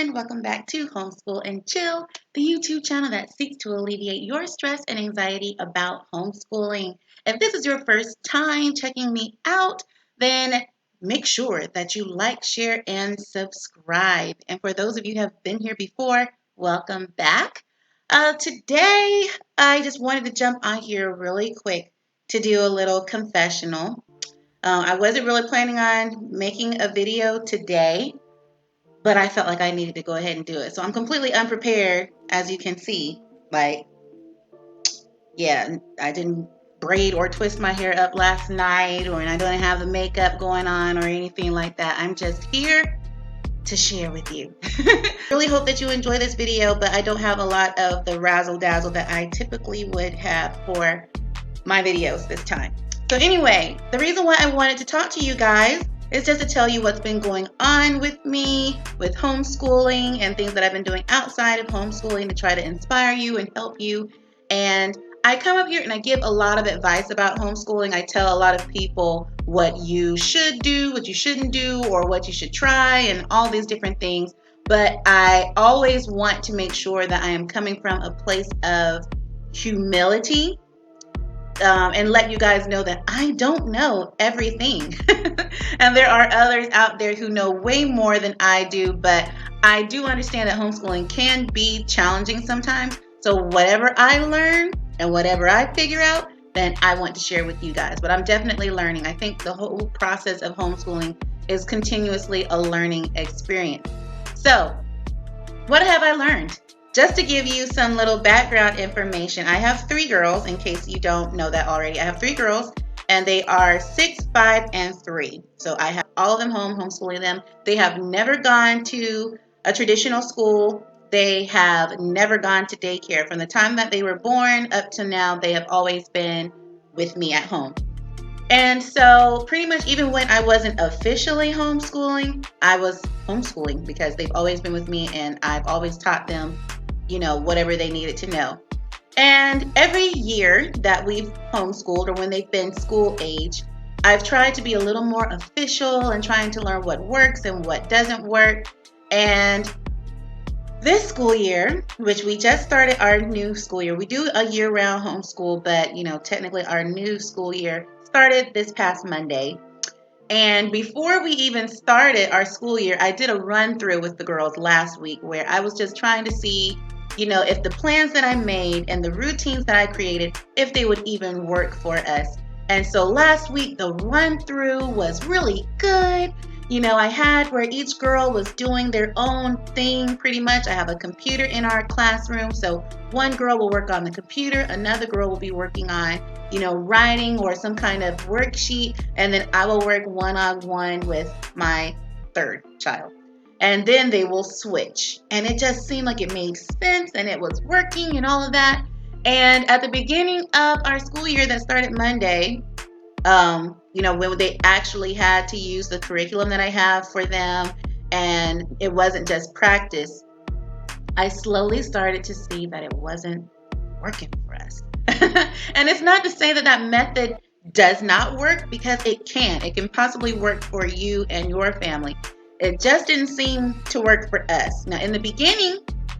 everyone. Welcome back to Homeschool and Chill, the YouTube channel that seeks to alleviate your stress and anxiety about homeschooling. If this is your first time checking me out, then make sure that you like, share, and subscribe. And for those of you who have been here before, welcome back. Today, I just wanted to jump on here really quick to do a little confessional. I wasn't really planning on making a video today, but I felt like I needed to go ahead and do it. So I'm completely unprepared, as you can see. Like, yeah, I didn't braid or twist my hair up last night, or I don't have the makeup going on or anything like that. I'm just here to share with you. Really hope that you enjoy this video, but I don't have a lot of the razzle dazzle that I typically would have for my videos this time. So anyway, the reason why I wanted to talk to you guys is just to tell you what's been going on with me, with homeschooling and things that I've been doing outside of homeschooling to try to inspire you and help you. And I come up here and I give a lot of advice about homeschooling. I tell a lot of people what you should do, what you shouldn't do, or what you should try, and all these different things. But I always want to make sure that I am coming from a place of humility, and let you guys know that I don't know everything. And there are others out there who know way more than I do, but I do understand that homeschooling can be challenging sometimes. So whatever I learn and whatever I figure out, then I want to share with you guys. But I'm definitely learning. I think the whole process of homeschooling is continuously a learning experience. So what have I learned? Just to give you some little background information, I have 3 girls, in case you don't know that already. I have 3 girls, and they are 6, 5, and 3. So I have all of them home, homeschooling them. They have never gone to a traditional school. They have never gone to daycare. From the time that they were born up to now, they have always been with me at home. And so pretty much even when I wasn't officially homeschooling, I was homeschooling because they've always been with me, and I've always taught them, whatever they needed to know. And every year that we've homeschooled, or when they've been school age, I've tried to be a little more official and trying to learn what works and what doesn't work. And this school year, which we just started our new school year, we do a year-round homeschool, but technically our new school year started this past Monday. And before we even started our school year, I did a run through with the girls last week where I was just trying to see, if the plans that I made and the routines that I created, if they would even work for us. And so last week, the run through was really good. I had where each girl was doing their own thing pretty much. I have a computer in our classroom. So one girl will work on the computer. Another girl will be working on, writing or some kind of worksheet. And then I will work one-on-one with my 3rd child. And then they will switch. And it just seemed like it made sense and it was working and all of that. And at the beginning of our school year that started Monday, when they actually had to use the curriculum that I have for them, and it wasn't just practice, I slowly started to see that it wasn't working for us. And it's not to say that that method does not work, because it can possibly work for you and your family. It just didn't seem to work for us. Now, in the beginning,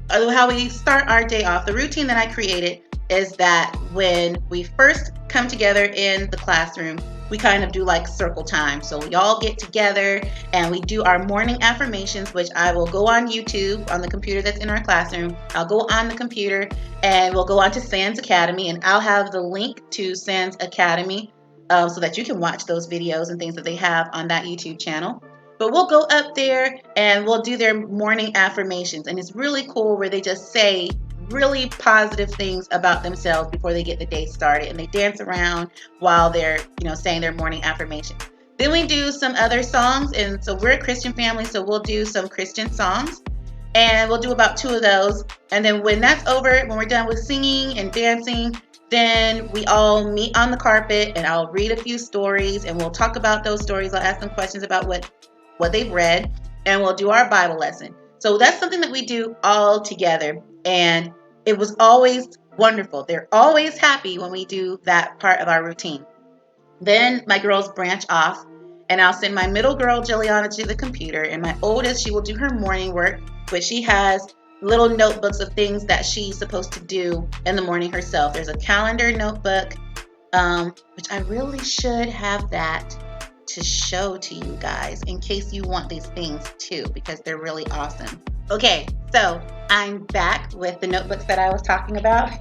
how we start our day off, the routine that I created is that when we first come together in the classroom, we kind of do like circle time. So we all get together and we do our morning affirmations, which I will go on YouTube on the computer that's in our classroom. I'll go on the computer and we'll go on to Sandz Academy, and I'll have the link to Sandz Academy so that you can watch those videos and things that they have on that YouTube channel. But we'll go up there and we'll do their morning affirmations. And it's really cool where they just say really positive things about themselves before they get the day started. And they dance around while they're, saying their morning affirmations. Then we do some other songs. And so we're a Christian family, so we'll do some Christian songs. And we'll do about 2 of those. And then when that's over, when we're done with singing and dancing, then we all meet on the carpet and I'll read a few stories and we'll talk about those stories. I'll ask them questions about what they've read, and we'll do our Bible lesson. So that's something that we do all together, and it was always wonderful. They're always happy when we do that part of our routine. Then my girls branch off, and I'll send my middle girl, Juliana, to the computer, and my oldest, she will do her morning work. which she has little notebooks of things that she's supposed to do in the morning herself. There's a calendar notebook, which I really should have that to show to you guys in case you want these things too, because they're really awesome. Okay, so I'm back with the notebooks that I was talking about.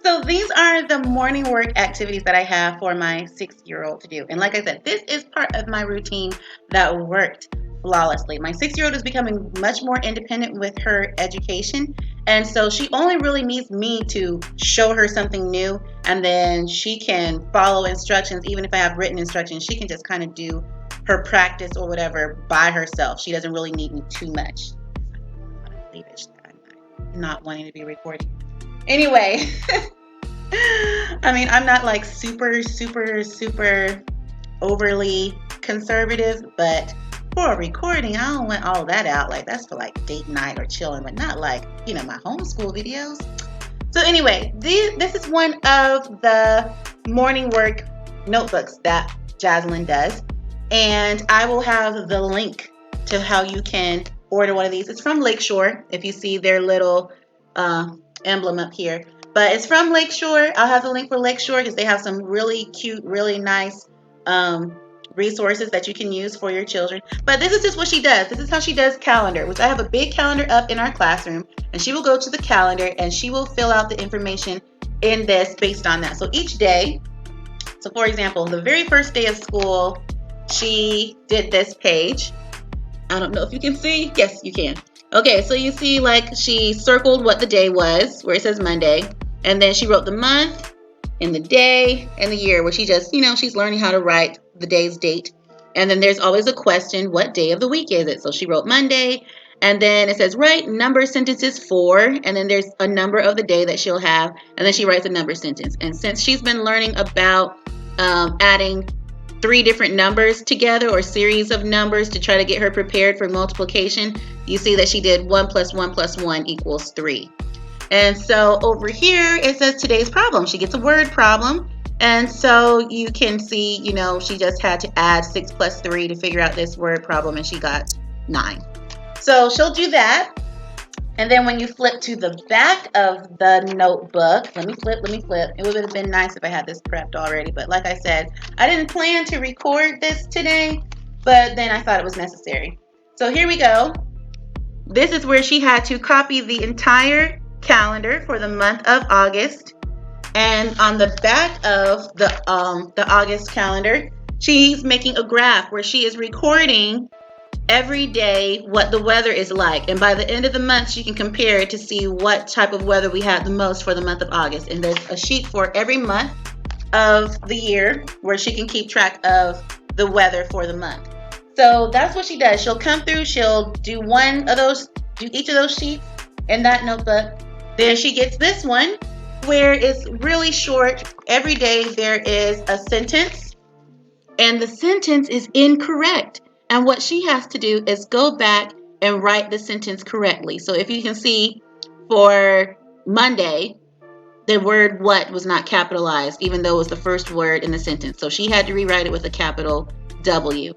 So these are the morning work activities that I have for my 6-year-old to do. And like I said, this is part of my routine that worked flawlessly. My 6-year-old is becoming much more independent with her education. And so she only really needs me to show her something new, and then she can follow instructions. Even if I have written instructions, she can just kind of do her practice or whatever by herself. She doesn't really need me too much. I'm not wanting to be recording. Anyway, I mean, I'm not like super overly conservative, but for a recording, I don't want all that out. Like, that's for like date night or chilling, but not like, my homeschool videos. So anyway, this is one of the morning work notebooks that Jaslyn does. And I will have the link to how you can order one of these. It's from Lakeshore, if you see their little emblem up here. But it's from Lakeshore. I'll have the link for Lakeshore because they have some really cute, really nice resources that you can use for your children. But this is just what she does. This is how she does calendar, which I have a big calendar up in our classroom. And she will go to the calendar and she will fill out the information in this based on that. So each day, so for example, the very first day of school, she did this page. I don't know if you can see. Yes, you can. Okay, so you see like she circled what the day was, where it says Monday. And then she wrote the month and the day and the year, where she just, she's learning how to write the day's date. And then there's always a question, what day of the week is it? So she wrote Monday. And then it says, write number sentences for, and then there's a number of the day that she'll have. And then she writes a number sentence. And since she's been learning about adding 3 different numbers together or series of numbers to try to get her prepared for multiplication, you see that she did 1 + 1 + 1 = 3. And so over here it says today's problem. She gets a word problem. And so you can see, she just had to add 6 + 3 to figure out this word problem, and she got 9. So she'll do that. And then when you flip to the back of the notebook, let me flip. It would have been nice if I had this prepped already. But like I said, I didn't plan to record this today, but then I thought it was necessary. So here we go. This is where she had to copy the entire calendar for the month of August. And on the back of the August calendar, she's making a graph where she is recording every day what the weather is like, and by the end of the month she can compare it to see what type of weather we had the most for the month of August. And there's a sheet for every month of the year where she can keep track of the weather for the month. So that's what she does. She'll come through, she'll do each of those sheets in that notebook. Then she gets this one where it's really short. Every day there is a sentence, and the sentence is incorrect. And what she has to do is go back and write the sentence correctly. So if you can see, for Monday, the word what was not capitalized, even though it was the first word in the sentence. So she had to rewrite it with a capital W.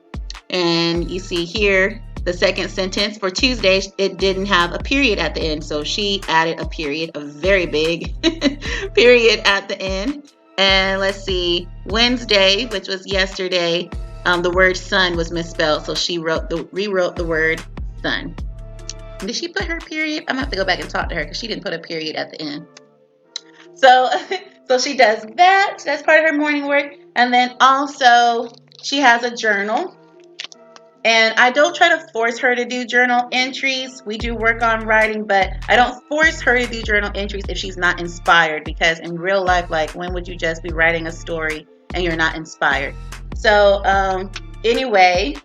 And you see here, the second sentence for Tuesday, it didn't have a period at the end. So she added a period, a very big period at the end. And let's see, Wednesday, which was yesterday, the word sun was misspelled, so she rewrote the word sun. Did she put her period? I'm gonna have to go back and talk to her because she didn't put a period at the end. So she does that. That's part of her morning work. And then also she has a journal. And I don't try to force her to do journal entries. We do work on writing, but I don't force her to do journal entries if she's not inspired, because in real life, like, when would you just be writing a story and you're not inspired? So anyway,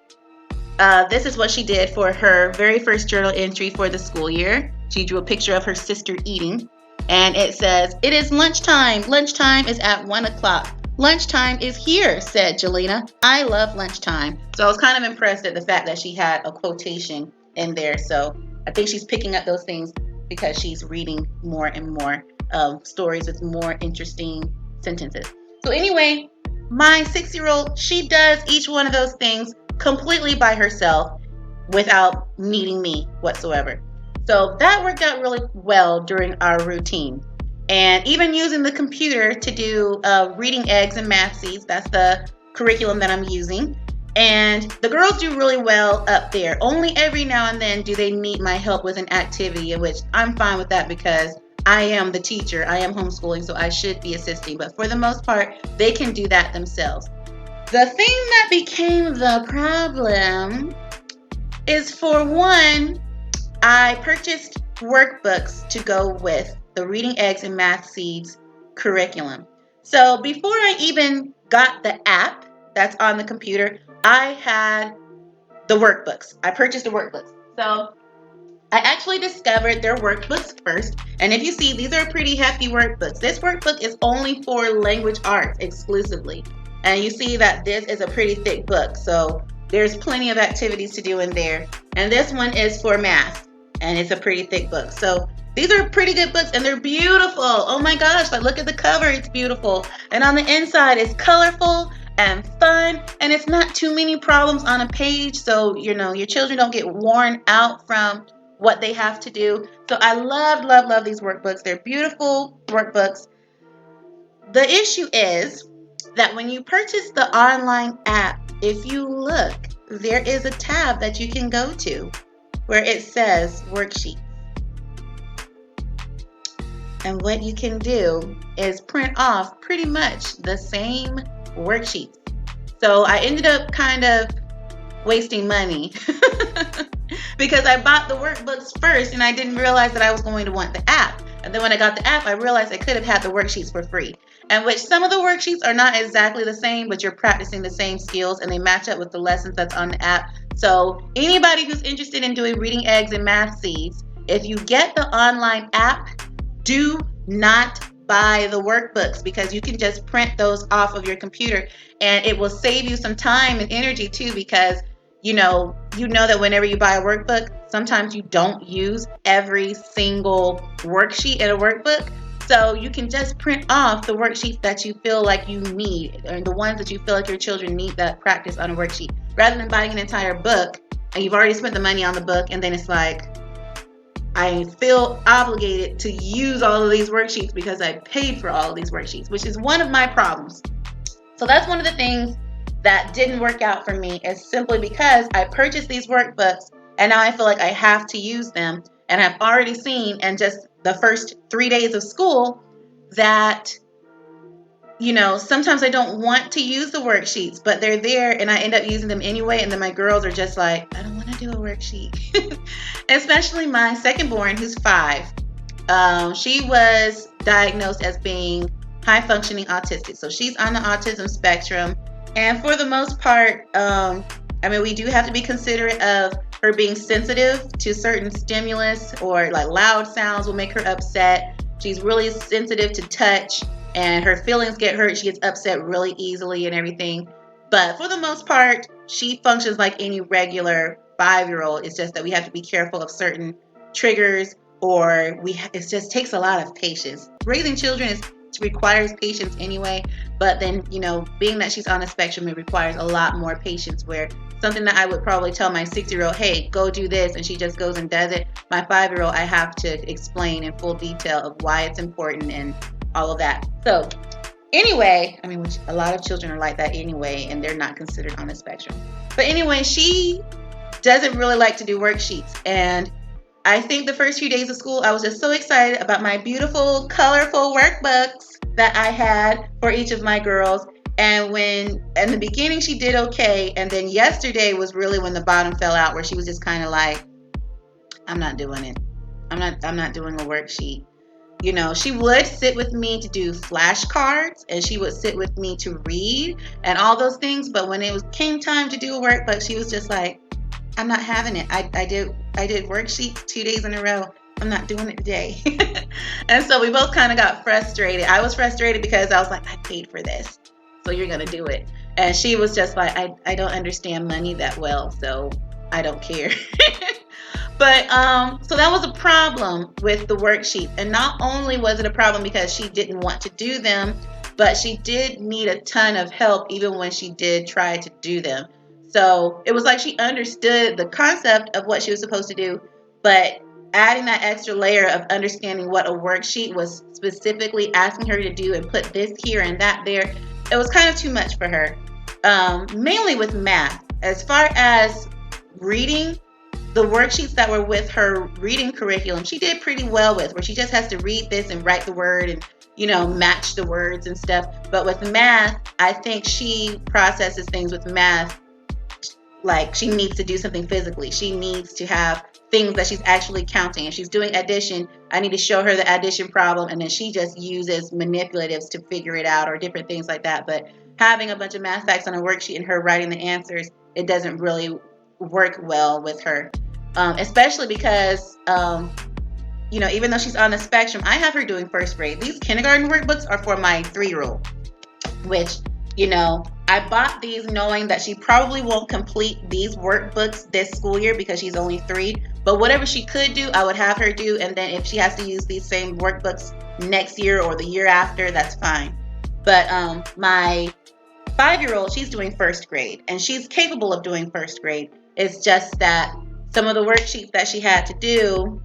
this is what she did for her very first journal entry for the school year. She drew a picture of her sister eating, and it says, "It is lunchtime. Lunchtime is at 1 o'clock. Lunchtime is here," said Jelena. "I love lunchtime." So I was kind of impressed at the fact that she had a quotation in there. So I think she's picking up those things because she's reading more and more stories with more interesting sentences. So anyway, my 6-year-old, she does each one of those things completely by herself without needing me whatsoever. So that worked out really well during our routine. And even using the computer to do reading eggs and math seeds, that's the curriculum that I'm using. And the girls do really well up there. Only every now and then do they need my help with an activity, in which I'm fine with that because I am the teacher. I am homeschooling, so I should be assisting. But for the most part, they can do that themselves. The thing that became the problem is, for one, I purchased workbooks to go with the Reading Eggs and Math Seeds curriculum. So before I even got the app that's on the computer, I had the workbooks. I purchased the workbooks. So I actually discovered their workbooks first. And if you see, these are pretty hefty workbooks. This workbook is only for language arts exclusively. And you see that this is a pretty thick book. So there's plenty of activities to do in there. And this one is for math. And it's a pretty thick book. So these are pretty good books, and they're beautiful. Oh my gosh, like look at the cover, it's beautiful. And on the inside, it's colorful and fun, and it's not too many problems on a page, so your children don't get worn out from what they have to do. So I love these workbooks. They're beautiful workbooks. The issue is that when you purchase the online app, if you look, there is a tab that you can go to where it says worksheets. And what you can do is print off pretty much the same worksheets. So I ended up kind of wasting money because I bought the workbooks first and I didn't realize that I was going to want the app. And then when I got the app, I realized I could have had the worksheets for free. And which some of the worksheets are not exactly the same, but you're practicing the same skills and they match up with the lessons that's on the app. So anybody who's interested in doing Reading Eggs and Math Seeds, if you get the online app, do not buy the workbooks because you can just print those off of your computer, and it will save you some time and energy too, because you know that whenever you buy a workbook, sometimes you don't use every single worksheet in a workbook. So you can just print off the worksheets that you feel like you need, or the ones that you feel like your children need that practice on a worksheet, rather than buying an entire book and you've already spent the money on the book, and then it's like, I feel obligated to use all of these worksheets because I paid for all of these worksheets, which is one of my problems. So that's one of the things that didn't work out for me, is simply because I purchased these workbooks and now I feel like I have to use them. And I've already seen in just the first 3 days of school that sometimes I don't want to use the worksheets, but they're there and I end up using them anyway. And then my girls are just like, I don't want to do a worksheet. Especially my second born, who's 5. She was diagnosed as being high functioning autistic. So she's on the autism spectrum. And for the most part, we do have to be considerate of her being sensitive to certain stimulus, or like loud sounds will make her upset. She's really sensitive to touch, and her feelings get hurt. She gets upset really easily and everything. But for the most part, she functions like any regular 5-year-old. It's just that we have to be careful of certain triggers, or it just takes a lot of patience. Raising children requires patience anyway, but then being that she's on a spectrum, it requires a lot more patience, where something that I would probably tell my 6-year-old, hey, go do this, and she just goes and does it. My 5-year-old, I have to explain in full detail of why it's important and all of that. So anyway, which a lot of children are like that anyway, and they're not considered on the spectrum. But anyway, she doesn't really like to do worksheets. And I think the first few days of school, I was just so excited about my beautiful, colorful workbooks that I had for each of my girls. And when in the beginning she did okay, and then yesterday was really when the bottom fell out, where she was just kind of like, I'm not doing it. I'm not doing a worksheet. She would sit with me to do flashcards, and she would sit with me to read and all those things. But when came time to do a workbook, she was just like, I'm not having it. I did worksheets 2 days in a row. I'm not doing it today. And so we both kind of got frustrated. I was frustrated because I was like, I paid for this, so you're going to do it. And she was just like, I don't understand money that well, so I don't care. But so that was a problem with the worksheet. And not only was it a problem because she didn't want to do them, but she did need a ton of help even when she did try to do them. So it was like she understood the concept of what she was supposed to do, but adding that extra layer of understanding what a worksheet was specifically asking her to do and put this here and that there, it was kind of too much for her. Mainly with math. As far as reading, the worksheets that were with her reading curriculum, she did pretty well with, where she just has to read this and write the word and, match the words and stuff. But with math, I think she processes things with math like she needs to do something physically. She needs to have things that she's actually counting. If she's doing addition, I need to show her the addition problem, and then she just uses manipulatives to figure it out or different things like that. But having a bunch of math facts on a worksheet and her writing the answers, it doesn't really work well with her. Especially because, even though she's on the spectrum, I have her doing first grade. These kindergarten workbooks are for my 3-year-old, which, I bought these knowing that she probably won't complete these workbooks this school year because she's only 3. But whatever she could do, I would have her do. And then if she has to use these same workbooks next year or the year after, that's fine. But my 5-year-old, she's doing first grade, and she's capable of doing first grade. It's just that some of the worksheets that she had to do,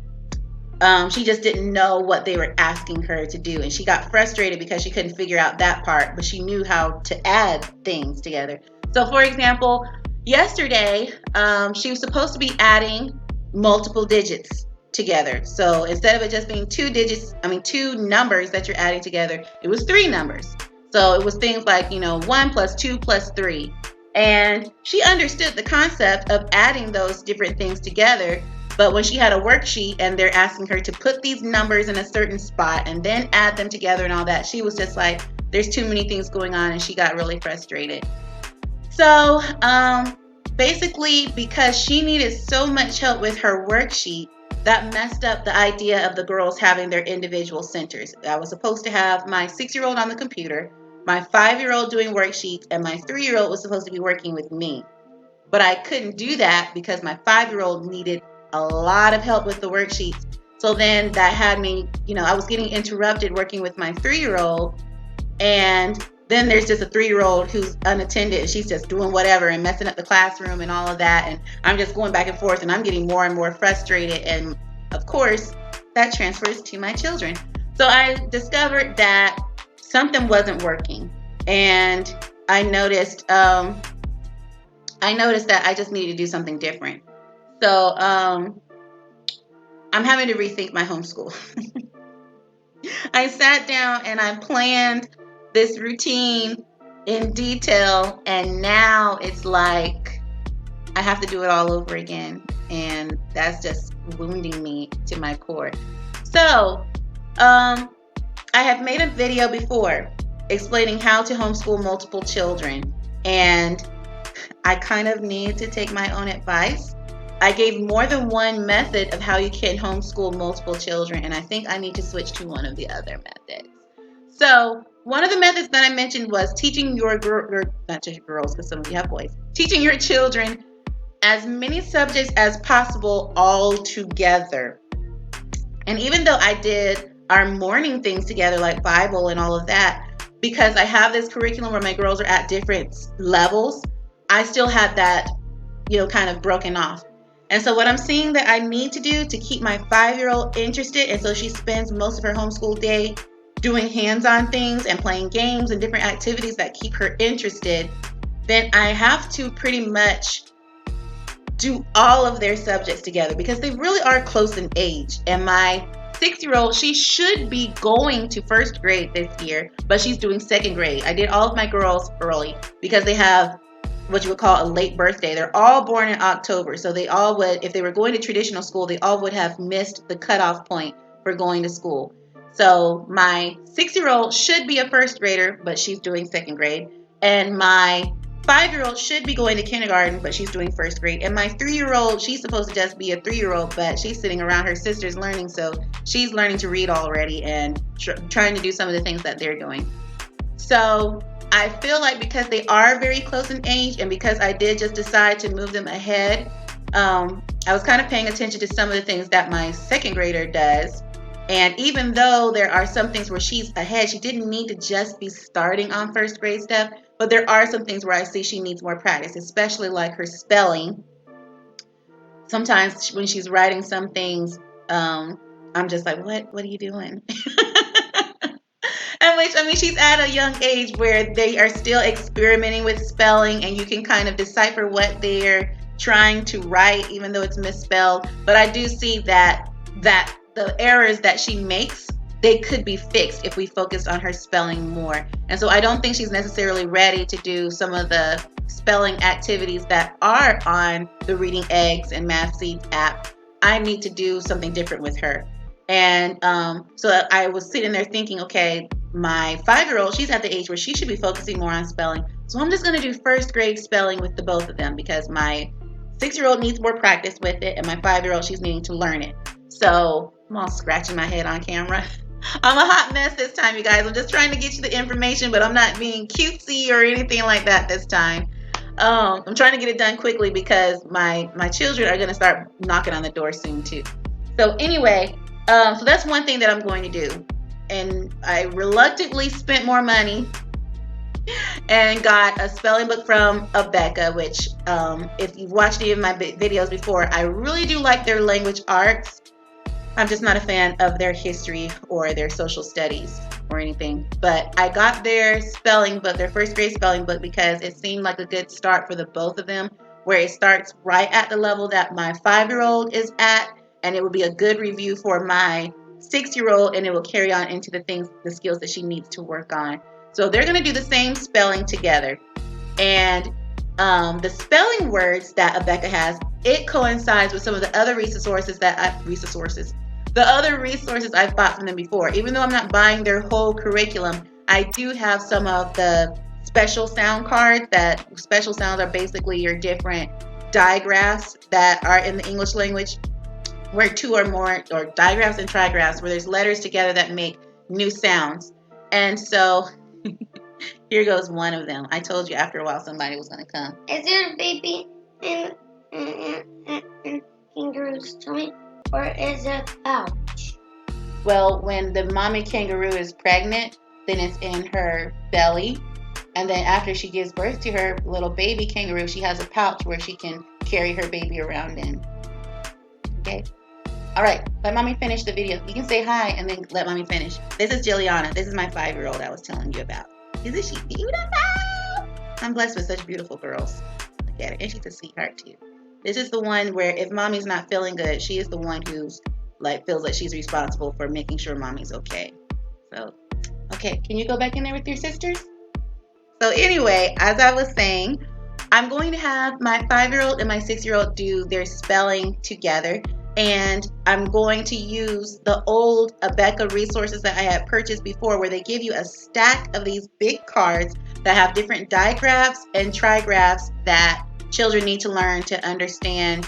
she just didn't know what they were asking her to do, and she got frustrated because she couldn't figure out that part, but she knew how to add things together. So for example, yesterday, she was supposed to be adding multiple digits together. So instead of it just being 2 numbers that you're adding together, it was 3 numbers. So it was things like, 1 plus 2 plus 3. And she understood the concept of adding those different things together. But when she had a worksheet and they're asking her to put these numbers in a certain spot and then add them together and all that, she was just like, there's too many things going on, and she got really frustrated. So basically, because she needed so much help with her worksheet, that messed up the idea of the girls having their individual centers. I was supposed to have my 6-year-old on the computer, my 5-year-old doing worksheets, and my 3-year-old was supposed to be working with me. But I couldn't do that because my 5-year-old needed a lot of help with the worksheets. So then that had me, I was getting interrupted working with my 3-year-old. And then there's just a 3-year-old who's unattended, and she's just doing whatever and messing up the classroom and all of that. And I'm just going back and forth, and I'm getting more and more frustrated. And of course, that transfers to my children. So I discovered that something wasn't working. And I noticed that I just needed to do something different. So I'm having to rethink my homeschool. I sat down and I planned this routine in detail, and now it's like I have to do it all over again, and that's just wounding me to my core. So I have made a video before explaining how to homeschool multiple children, and I kind of need to take my own advice. I gave more than one method of how you can homeschool multiple children, and I think I need to switch to one of the other methods. So one of the methods that I mentioned was teaching your not just your girls, because some of you have boys, teaching your children as many subjects as possible all together. And even though I did our morning things together, like Bible and all of that, because I have this curriculum where my girls are at different levels, I still had that, kind of broken off. And so what I'm seeing that I need to do to keep my 5-year-old interested, and so she spends most of her homeschool day doing hands-on things and playing games and different activities that keep her interested, then I have to pretty much do all of their subjects together because they really are close in age. And my 6-year-old, she should be going to first grade this year, but she's doing second grade. I did all of my girls early because they have what you would call a late birthday. They're all born in October, so they all would, if they were going to traditional school, they all would have missed the cutoff point for going to school. So my 6-year-old should be a first grader, but she's doing second grade. And my 5-year-old should be going to kindergarten, but she's doing first grade. And my 3-year-old, she's supposed to just be a 3-year-old, but she's sitting around her sisters learning, so she's learning to read already and trying to do some of the things that they're doing. So I feel like because they are very close in age, and because I did just decide to move them ahead, I was kind of paying attention to some of the things that my second grader does. And even though there are some things where she's ahead, she didn't need to just be starting on first grade stuff. But there are some things where I see she needs more practice, especially like her spelling. Sometimes when she's writing some things, I'm just like, what are you doing? And which, I mean, she's at a young age where they are still experimenting with spelling, and you can kind of decipher what they're trying to write, even though it's misspelled. But I do see that the errors that she makes, they could be fixed if we focused on her spelling more. And so I don't think she's necessarily ready to do some of the spelling activities that are on the Reading Eggs and Math Seeds app. I need to do something different with her. And so I was sitting there thinking, okay, my 5-year-old, she's at the age where she should be focusing more on spelling. So I'm just going to do first grade spelling with the both of them, because my 6-year-old needs more practice with it, and my 5-year-old, she's needing to learn it. So I'm all scratching my head on camera. I'm a hot mess this time, you guys. I'm just trying to get you the information, but I'm not being cutesy or anything like that this time. I'm trying to get it done quickly because my children are going to start knocking on the door soon too. So anyway, so that's one thing that I'm going to do. And I reluctantly spent more money and got a spelling book from Abeka, which if you've watched any of my videos before, I really do like their language arts. I'm just not a fan of their history or their social studies or anything. But I got their spelling book, their first grade spelling book, because it seemed like a good start for the both of them, where it starts right at the level that my 5-year-old is at, and it would be a good review for my 6-year-old, and it will carry on into the skills that she needs to work on. So they're going to do the same spelling together. And the spelling words that Abeka has, it coincides with some of the other resources I've bought from them before. Even though I'm not buying their whole curriculum, I do have some of the special sound cards. That special sounds are basically your different digraphs that are in the English language, where two or more, or digraphs and trigraphs, where there's letters together that make new sounds. And so here goes one of them. I told you after a while somebody was going to come. Is there a baby in kangaroo's tummy, or is it pouch? Well, when the mommy kangaroo is pregnant, then it's in her belly. And then after she gives birth to her little baby kangaroo, she has a pouch where she can carry her baby around in. Okay? All right, let mommy finish the video. You can say hi and then let mommy finish. This is Jilliana. This is my 5-year-old I was telling you about. Isn't she beautiful? I'm blessed with such beautiful girls. Look at her. And she's a sweetheart too. This is the one where if mommy's not feeling good, she is the one who's feels like she's responsible for making sure mommy's okay. So, okay, can you go back in there with your sisters? So anyway, as I was saying, I'm going to have my 5-year-old and my 6-year-old do their spelling together. And I'm going to use the old Abeka resources that I had purchased before, where they give you a stack of these big cards that have different digraphs and trigraphs that children need to learn to understand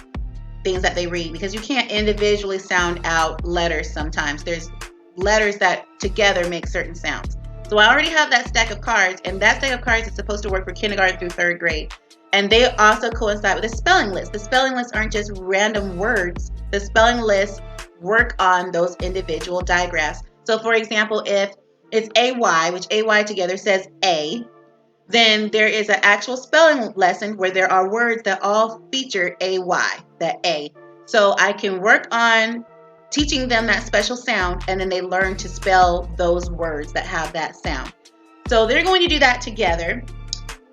things that they read, because you can't individually sound out letters sometimes. There's letters that together make certain sounds. So I already have that stack of cards, and that stack of cards is supposed to work for kindergarten through 3rd grade. And they also coincide with a spelling list. The spelling lists aren't just random words. The spelling lists work on those individual digraphs. So for example, if it's AY, which AY together says A, then there is an actual spelling lesson where there are words that all feature AY, that A. So I can work on teaching them that special sound, and then they learn to spell those words that have that sound. So they're going to do that together.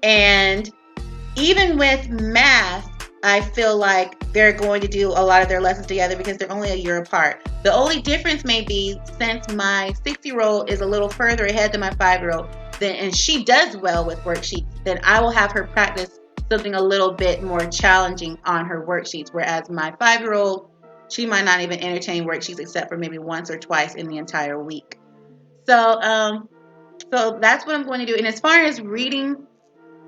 And even with math, I feel like they're going to do a lot of their lessons together because they're only a year apart. The only difference may be, since my 6-year-old is a little further ahead than my 5-year-old, and she does well with worksheets, then I will have her practice something a little bit more challenging on her worksheets. Whereas my 5-year-old, she might not even entertain worksheets except for maybe once or twice in the entire week. So that's what I'm going to do. And as far as reading,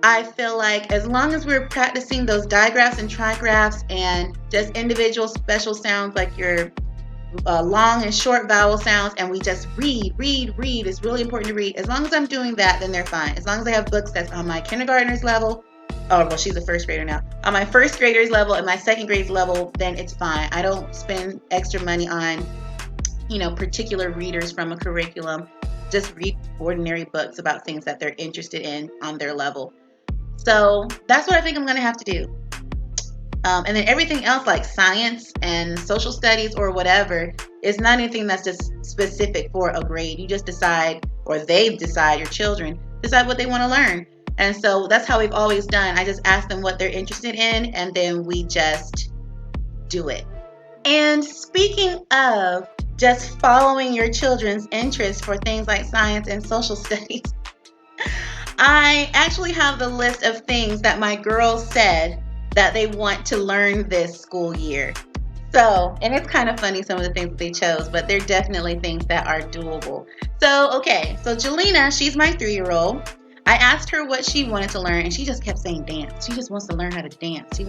I feel like as long as we're practicing those digraphs and trigraphs and just individual special sounds like your long and short vowel sounds, and we just read. It's really important to read. As long as I'm doing that, then they're fine. As long as I have books that's on my kindergartner's level, oh, well, she's a 1st grader now, on my 1st grader's level and my 2nd grade's level, then it's fine. I don't spend extra money on, particular readers from a curriculum. Just read ordinary books about things that they're interested in on their level. So that's what I think I'm going to have to do. And then everything else like science and social studies or whatever is not anything that's just specific for a grade. You just decide, or they decide, your children decide what they want to learn. And so that's how we've always done. I just ask them what they're interested in, and then we just do it. And speaking of just following your children's interest for things like science and social studies, I actually have the list of things that my girls said that they want to learn this school year. So, and it's kind of funny some of the things that they chose, but they're definitely things that are doable. So, okay, so Jelena, she's my 3-year-old. I asked her what she wanted to learn, and she just kept saying dance. She just wants to learn how to dance. So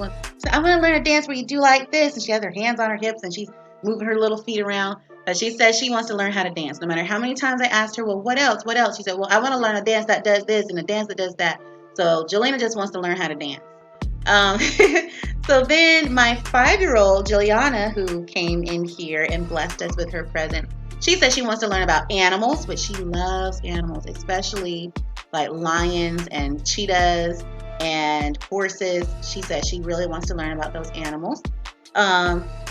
I want to learn a dance where you do like this, and she has her hands on her hips, and she's moving her little feet around. But she says she wants to learn how to dance. No matter how many times I asked her, well, what else? What else? She said, well, I want to learn a dance that does this and a dance that does that. So Jelena just wants to learn how to dance. Um, so then my 5-year-old, Juliana, who came in here and blessed us with her present, she said she wants to learn about animals, which she loves animals, especially like lions and cheetahs and horses. She said she really wants to learn about those animals,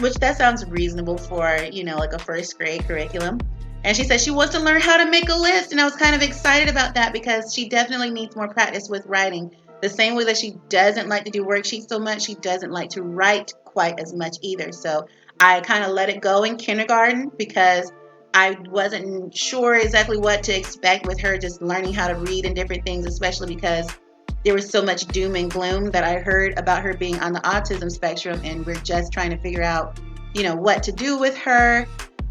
which that sounds reasonable for, like a first grade curriculum. And she said she wants to learn how to make a list. And I was kind of excited about that because she definitely needs more practice with writing. The same way that she doesn't like to do worksheets so much, she doesn't like to write quite as much either. So I kind of let it go in kindergarten because I wasn't sure exactly what to expect with her just learning how to read and different things, especially because there was so much doom and gloom that I heard about her being on the autism spectrum, and we're just trying to figure out, what to do with her.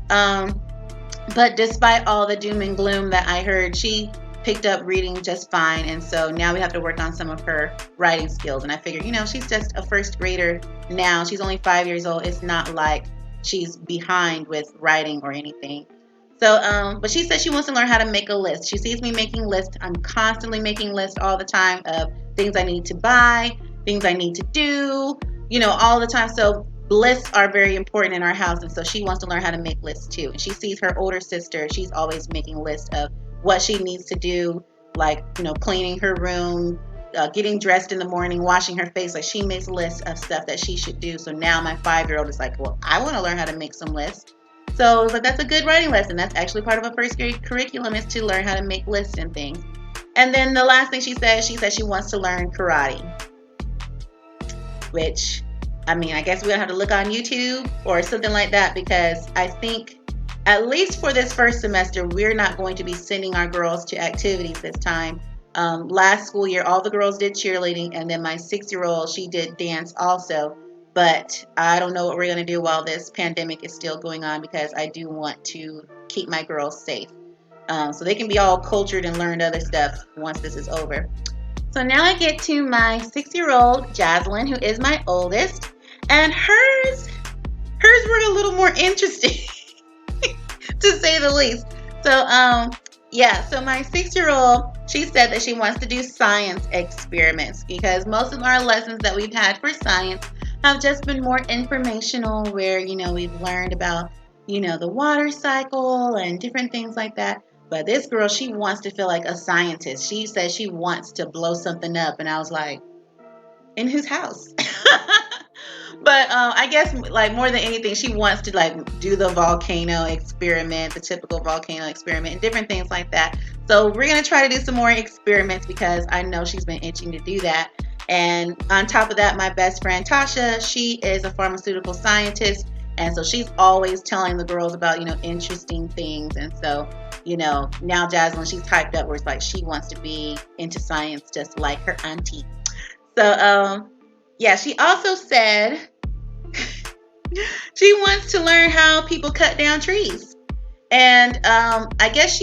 But despite all the doom and gloom that I heard, she picked up reading just fine. And so now we have to work on some of her writing skills. And I figured, she's just a first grader now. She's only 5 years old. It's not like she's behind with writing or anything. So, but she said she wants to learn how to make a list. She sees me making lists. I'm constantly making lists all the time of things I need to buy, things I need to do, all the time. So lists are very important in our house. And so she wants to learn how to make lists too. And she sees her older sister. She's always making lists of what she needs to do, like, cleaning her room, getting dressed in the morning, washing her face. Like, she makes lists of stuff that she should do. So now my 5-year-old is like, well, I want to learn how to make some lists. So that's a good writing lesson. That's actually part of a first grade curriculum, is to learn how to make lists and things. And then the last thing she said she wants to learn karate, which, I guess we're going to have to look on YouTube or something like that, because I think at least for this first semester, we're not going to be sending our girls to activities this time. Last school year, all the girls did cheerleading, and then my 6-year-old, she did dance also. But I don't know what we're going to do while this pandemic is still going on, because I do want to keep my girls safe. So they can be all cultured and learn other stuff once this is over. So now I get to my 6-year-old, Jaslyn, who is my oldest. And hers were a little more interesting, to say the least. So, so my 6-year-old, she said that she wants to do science experiments, because most of our lessons that we've had for science have just been more informational, where, we've learned about, the water cycle and different things like that. But this girl, she wants to feel like a scientist. She says she wants to blow something up. And I was like, in whose house? But I guess, like, more than anything, she wants to, like, do the volcano experiment, the typical volcano experiment, and different things like that. So we're going to try to do some more experiments, because I know she's been itching to do that. And on top of that, my best friend Tasha, she is a pharmaceutical scientist. And so she's always telling the girls about, interesting things. And so, now Jaslyn, she's typed up where it's like she wants to be into science just like her auntie. So, she also said she wants to learn how people cut down trees. And I guess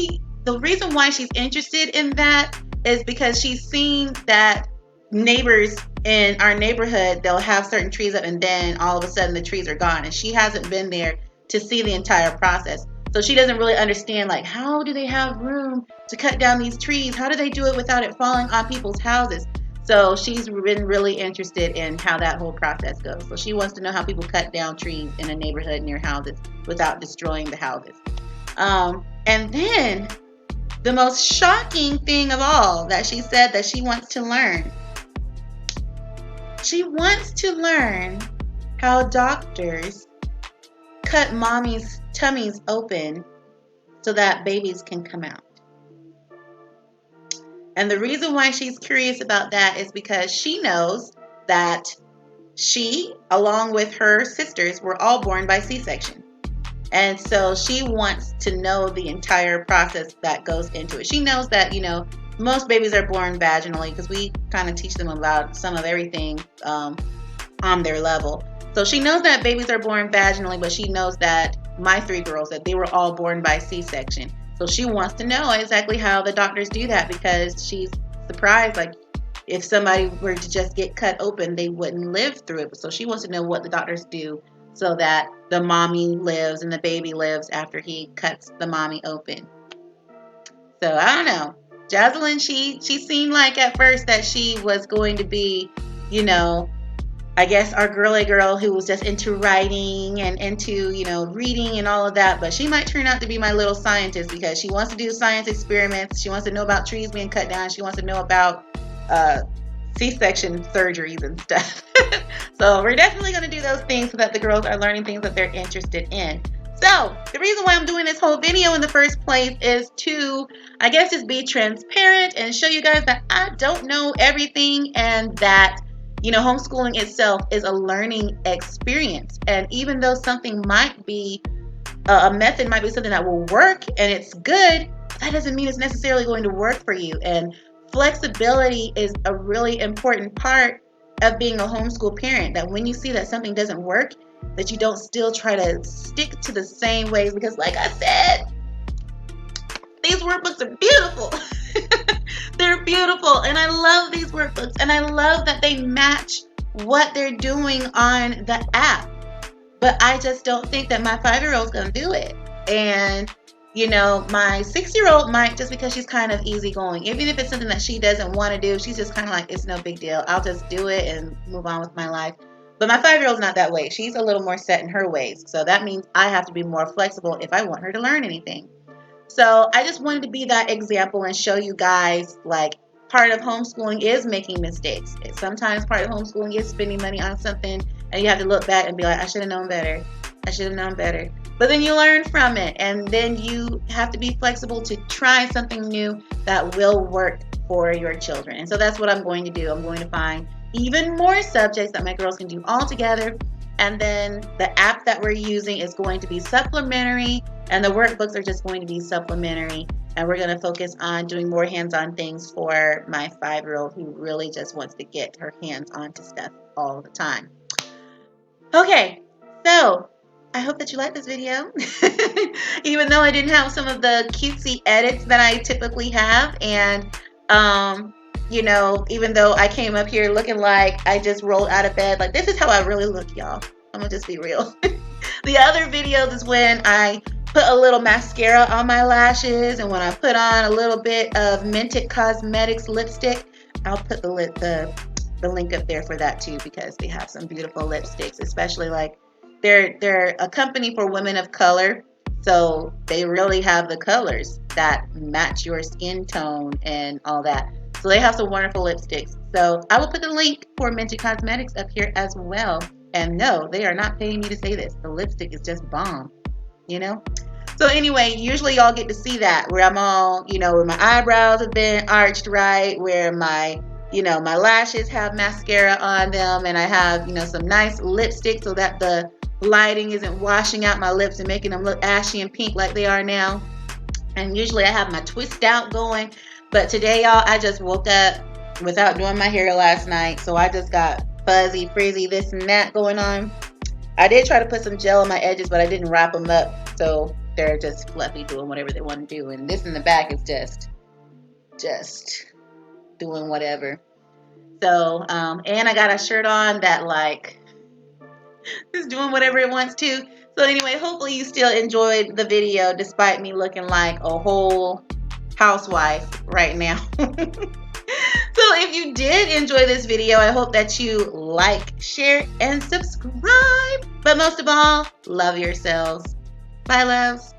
the reason why she's interested in that is because she's seen that neighbors in our neighborhood, they'll have certain trees up, and then all of a sudden the trees are gone, and she hasn't been there to see the entire process. So she doesn't really understand, like, how do they have room to cut down these trees? How do they do it without it falling on people's houses? So she's been really interested in how that whole process goes. So she wants to know how people cut down trees in a neighborhood near houses without destroying the houses. And then the most shocking thing of all that she said that she wants to learn She wants to learn how doctors cut mommy's tummies open so that babies can come out. And the reason why she's curious about that is because she knows that she, along with her sisters, were all born by C-section. And so she wants to know the entire process that goes into it. She knows that, most babies are born vaginally because we kind of teach them about some of everything on their level. So she knows that babies are born vaginally, but she knows that my 3 girls, that they were all born by C-section. So she wants to know exactly how the doctors do that because she's surprised, like, if somebody were to just get cut open, they wouldn't live through it. So she wants to know what the doctors do so that the mommy lives and the baby lives after he cuts the mommy open. So I don't know. Jocelyn, she seemed like at first that she was going to be, I guess our girly girl who was just into writing and into, reading and all of that. But she might turn out to be my little scientist because she wants to do science experiments. She wants to know about trees being cut down. She wants to know about C-section surgeries and stuff. So we're definitely going to do those things so that the girls are learning things that they're interested in. So the reason why I'm doing this whole video in the first place is to, I guess, just be transparent and show you guys that I don't know everything and that, homeschooling itself is a learning experience. And even though something might be, a method might be something that will work and it's good, that doesn't mean it's necessarily going to work for you. And flexibility is a really important part of being a homeschool parent, that when you see that something doesn't work, that you don't still try to stick to the same ways, because like I said, these workbooks are beautiful. They're beautiful, and I love these workbooks, and I love that they match what they're doing on the app. But I just don't think that my 5-year-old's gonna do it. And my 6-year-old might, just because she's kind of easygoing. Even if it's something that she doesn't want to do, she's just kind of like, it's no big deal. I'll just do it and move on with my life. But my 5-year-old's not that way. She's a little more set in her ways. So that means I have to be more flexible if I want her to learn anything. So I just wanted to be that example and show you guys, like, part of homeschooling is making mistakes. Sometimes part of homeschooling is spending money on something and you have to look back and be like, I should have known better. I should have known better. But then you learn from it, and then you have to be flexible to try something new that will work for your children. And so that's what I'm going to do. I'm going to find even more subjects that my girls can do all together. And then the app that we're using is going to be supplementary, and the workbooks are just going to be supplementary. And we're going to focus on doing more hands-on things for my 5-year-old who really just wants to get her hands onto stuff all the time. Okay, so I hope that you like this video, even though I didn't have some of the cutesy edits that I typically have. And, even though I came up here looking like I just rolled out of bed, like, this is how I really look, y'all. I'm gonna just be real. The other videos is when I put a little mascara on my lashes and when I put on a little bit of Mented Cosmetics lipstick. I'll put the link up there for that too, because they have some beautiful lipsticks, especially like they're a company for women of color, so they really have the colors that match your skin tone and all that. So they have some wonderful lipsticks. So I will put the link for Mented Cosmetics up here as well. And no, they are not paying me to say this. The lipstick is just bomb, So anyway, usually y'all get to see that where I'm all, where my eyebrows have been arched right, where my my lashes have mascara on them, and I have, some nice lipstick so that the lighting isn't washing out my lips and making them look ashy and pink like they are now. And usually I have my twist out going, but today, y'all, I just woke up without doing my hair last night, so I just got fuzzy, frizzy, this and that going on. I did try to put some gel on my edges, but I didn't wrap them up, so they're just fluffy, doing whatever they want to do. And this in the back is just doing whatever. So, and I got a shirt on that, like, is doing whatever it wants to. So anyway, hopefully you still enjoyed the video despite me looking like a whole housewife right now. So if you did enjoy this video, I hope that you like, share, and subscribe. But most of all, love yourselves. Bye, loves.